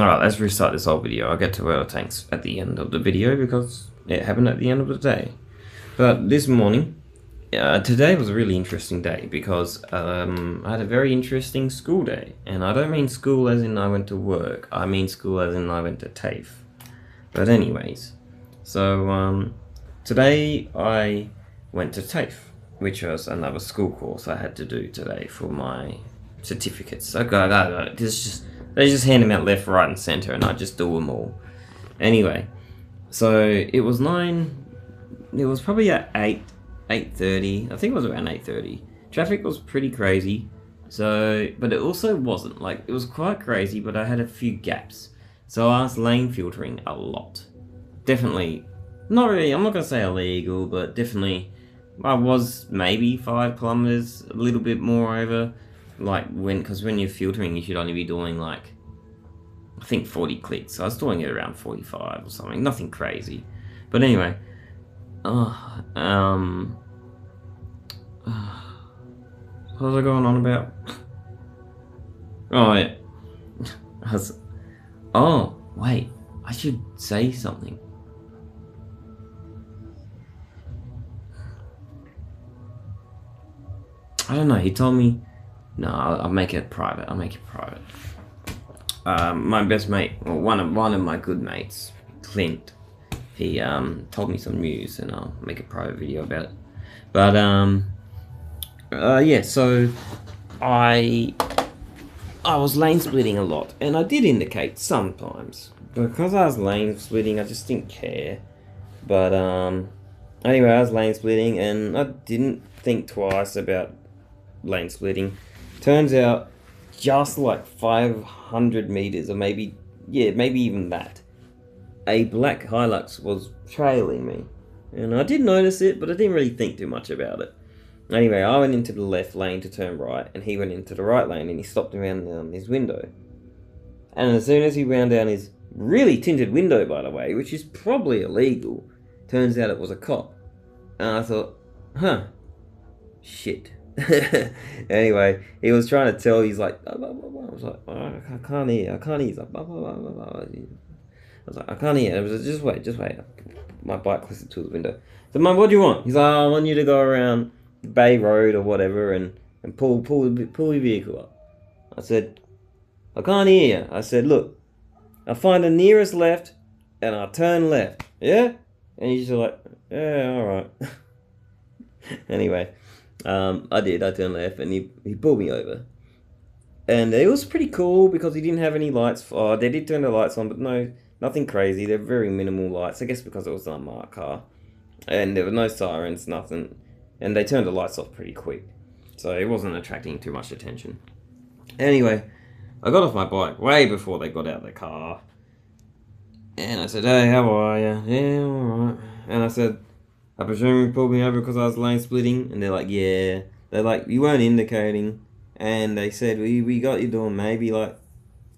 Alright, let's restart this whole video. I'll get to oil tanks at the end of the video because it happened at the end of the day. But this morning, today was a really interesting day because I had a very interesting school day. And I don't mean school as in I went to work, I mean school as in I went to Tafe. But anyways, so today I went to Tafe, which was another school course I had to do today for my certificates. They just hand them out left, right, and center, and I just do them all. Anyway, so it was probably at 8:30. I think it was around 8:30. Traffic was pretty crazy, but it also wasn't. Like, it was quite crazy, but I had a few gaps. So I was lane filtering a lot. Definitely, not really, I'm not going to say illegal, but definitely, I was maybe 5 kilometers, a little bit more over. Like, because when you're filtering, you should only be doing, like, I think 40 clicks. So I was doing it around 45 or something. Nothing crazy. But anyway. What was I going on about? Oh, yeah. Oh, wait. I should say something. I don't know. He told me... No, I'll make it private. My best mate, well, one of my good mates, Clint, he told me some news, and I'll make a private video about it. But yeah. So I was lane splitting a lot, and I did indicate sometimes because I was lane splitting. I just didn't care. But anyway, I was lane splitting, and I didn't think twice about lane splitting. Turns out, just like 500 meters, or maybe even that, a black Hilux was trailing me. And I did notice it, but I didn't really think too much about it. Anyway, I went into the left lane to turn right, and he went into the right lane, and he stopped around his window. And as soon as he wound down his really tinted window, by the way, which is probably illegal, turns out it was a cop. And I thought, huh, shit. Anyway, he was trying to tell. He's like, blah, blah, blah, blah. I was like, oh, I can't hear. He's like, blah, blah, blah, blah, blah. I was like, I can't hear. I was like, just wait. My bike closer to the window. So, Mum, what do you want? He's like, I want you to go around Bay Road or whatever and pull your vehicle up. I said, I can't hear you. I said, look, I'll find the nearest left and I'll turn left. Yeah? And he's just like, yeah, all right. Anyway. I turned left, and he pulled me over. And it was pretty cool, because he didn't have any lights. Oh, they did turn the lights on, but no, nothing crazy. They're very minimal lights, I guess because it was an unmarked car. And there were no sirens, nothing. And they turned the lights off pretty quick. So it wasn't attracting too much attention. Anyway, I got off my bike way before they got out of the car. And I said, hey, how are you? Yeah, alright. And I said, I presume you pulled me over because I was lane splitting, and they're like, yeah. They're like, you weren't indicating, and they said we got you doing maybe like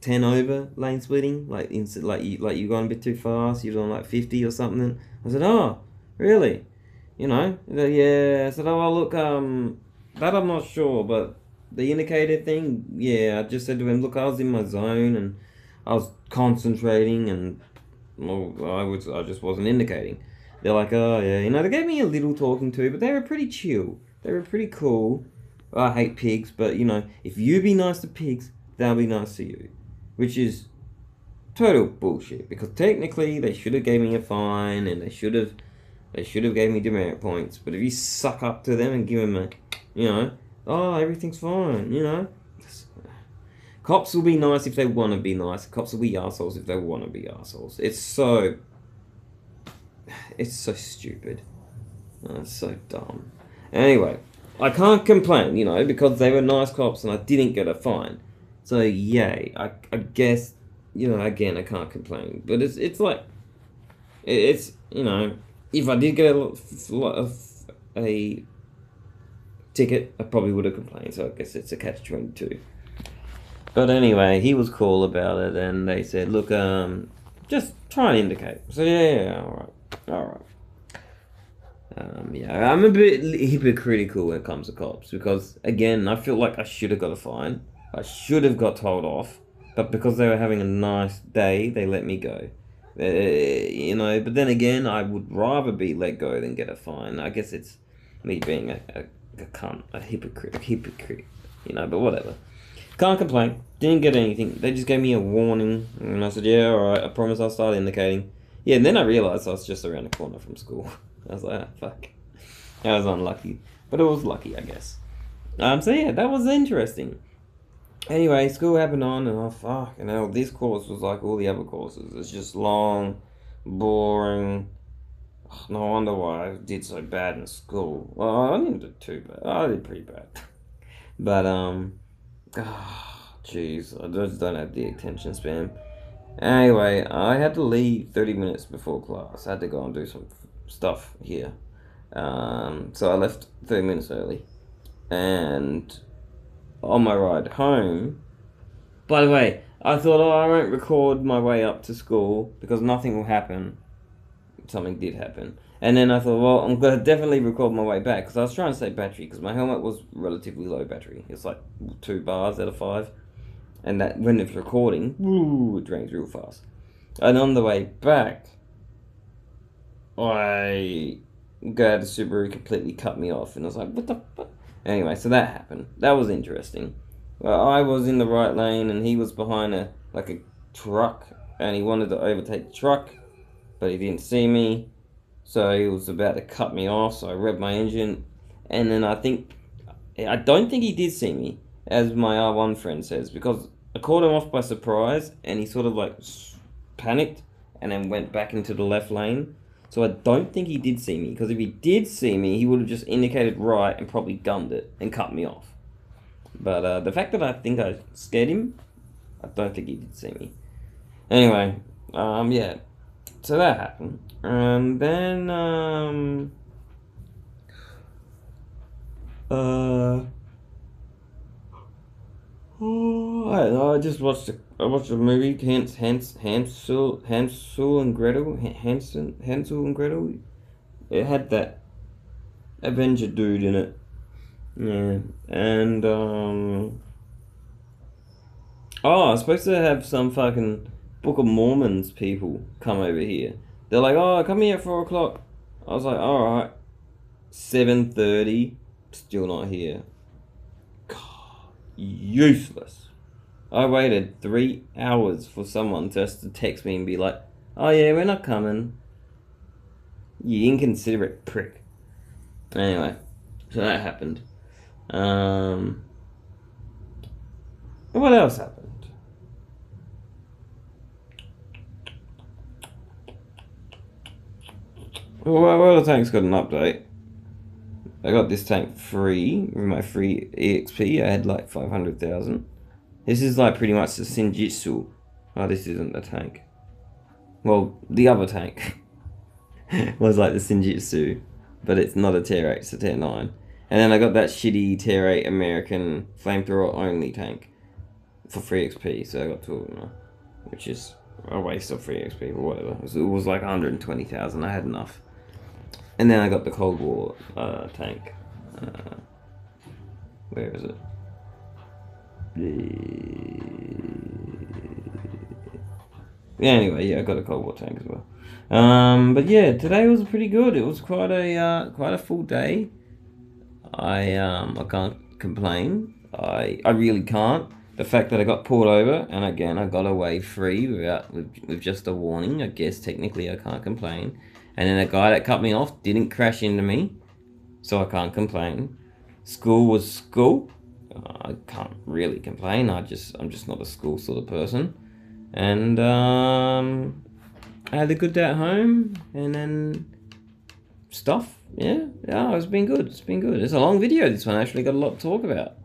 10 over lane splitting, like you gone a bit too fast. You're doing like 50 or something. I said, oh, really? You know? Yeah. I said, oh well, look, that I'm not sure, but the indicator thing, yeah. I just said to him, look, I was in my zone and I was concentrating, and well, I just wasn't indicating. They're like, oh, yeah, you know, they gave me a little talking to, but they were pretty chill. They were pretty cool. I hate pigs, but, you know, if you be nice to pigs, they'll be nice to you. Which is total bullshit, because technically they should have gave me a fine, and they should have gave me demerit points. But if you suck up to them and give them a, you know, oh, everything's fine, you know. Cops will be nice if they want to be nice. Cops will be assholes if they want to be assholes. It's so stupid. Oh, it's so dumb. Anyway, I can't complain, you know, because they were nice cops and I didn't get a fine. So, yay. I guess, you know, again, I can't complain. But it's like, it's, you know, if I did get a ticket, I probably would have complained. So I guess it's a catch-22. But anyway, he was cool about it, and they said, look, just try and indicate. So, yeah, alright. Yeah, I'm a bit hypocritical when it comes to cops, because, again, I feel like I should have got a fine. I should have got told off. but because they were having a nice day, they let me go. But then again, I would rather be let go than get a fine. I guess it's me being a cunt, a hypocrite, but whatever. Can't complain. Didn't get anything. They just gave me a warning, and I said, yeah, alright, I promise I'll start indicating. Yeah, and then I realised I was just around the corner from school. I was like, oh, fuck. I was unlucky. But it was lucky, I guess. So yeah, that was interesting. Anyway, school happened on, and oh, fuck, this course was like all the other courses. It's just long, boring. Oh, no wonder why I did so bad in school. Well, I didn't do too bad. I did pretty bad. But, jeez, I just don't have the attention span. Anyway, I had to leave 30 minutes before class. I had to go and do some stuff here. So I left 30 minutes early. And on my ride home, by the way, I thought, I won't record my way up to school because nothing will happen. Something did happen. And then I thought, well, I'm going to definitely record my way back because I was trying to save battery because my helmet was relatively low battery. It's like 2 bars out of 5. And that when it's recording, it drains real fast. And on the way back, I got the Subaru completely cut me off. And I was like, what the fuck? Anyway, so that happened. That was interesting. Well, I was in the right lane and he was behind a truck. And he wanted to overtake the truck, but he didn't see me. So he was about to cut me off. So I revved my engine. And then I don't think he did see me, as my R1 friend says, because I caught him off by surprise and he sort of panicked and then went back into the left lane. So I don't think he did see me, because if he did see me, he would have just indicated right and probably gunned it and cut me off. But the fact that I think I scared him, I don't think he did see me. Anyway, yeah. So that happened. And then, I just watched a movie, Hansel and Gretel. Hansel and Gretel. It had that Avenger dude in it. Yeah, and I was supposed to have some fucking Book of Mormons people come over here. They're like, oh, come here at 4 o'clock. I was like, alright. 7:30, still not here. Useless. I waited 3 hours for someone just to text me and be like, oh yeah, we're not coming. You inconsiderate prick. Anyway, so that happened. What else happened? Well, the tank's got an update. I got this tank free with my free EXP. I had 500,000. This is pretty much the Shinjitsu. Oh, this isn't the tank. Well, the other tank was the Shinjitsu, but it's not a tier 8, it's a tier 9. And then I got that shitty tier 8 American flamethrower only tank for free XP. So I got 2 of them now, which is a waste of free XP or whatever. It was 120,000. I had enough. And then I got the Cold War tank. Where is it? Anyway, yeah, I got a Cold War tank as well. But yeah, today was pretty good. It was quite a full day. I can't complain. I really can't. The fact that I got pulled over, and again I got away free with just a warning. I guess technically I can't complain. And then the guy that cut me off didn't crash into me, so I can't complain. School was school. I can't really complain. I'm just not a school sort of person. And I had a good day at home, and then stuff. Yeah, it's been good. It's been good. It's a long video. This one actually got a lot to talk about.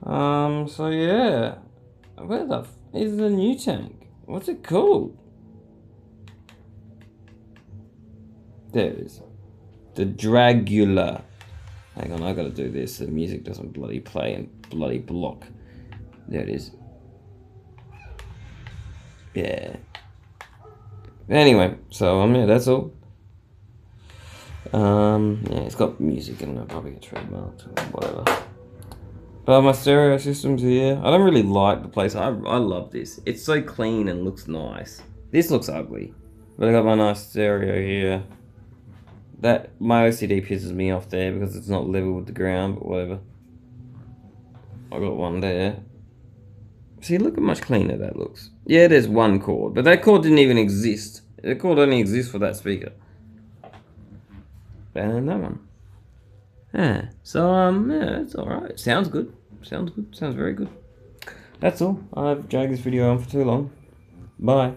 So yeah, where the is the new tank? What's it called? There it is. The Dragula. Hang on, I gotta do this. The music doesn't bloody play and bloody block. There it is. Yeah. Anyway, so yeah, that's all. Yeah, it's got music and I'll probably get trademarked or whatever. But my stereo system's here. I don't really like the place. I love this. It's so clean and looks nice. This looks ugly. But I got my nice stereo here. That my OCD pisses me off there because it's not level with the ground, but whatever. I got one there. See, look how much cleaner that looks. Yeah, there's one cord, but that cord didn't even exist. The cord only exists for that speaker. And that one. Yeah. So yeah, it's alright. Sounds good. Sounds good. Sounds very good. That's all. I've dragged this video on for too long. Bye.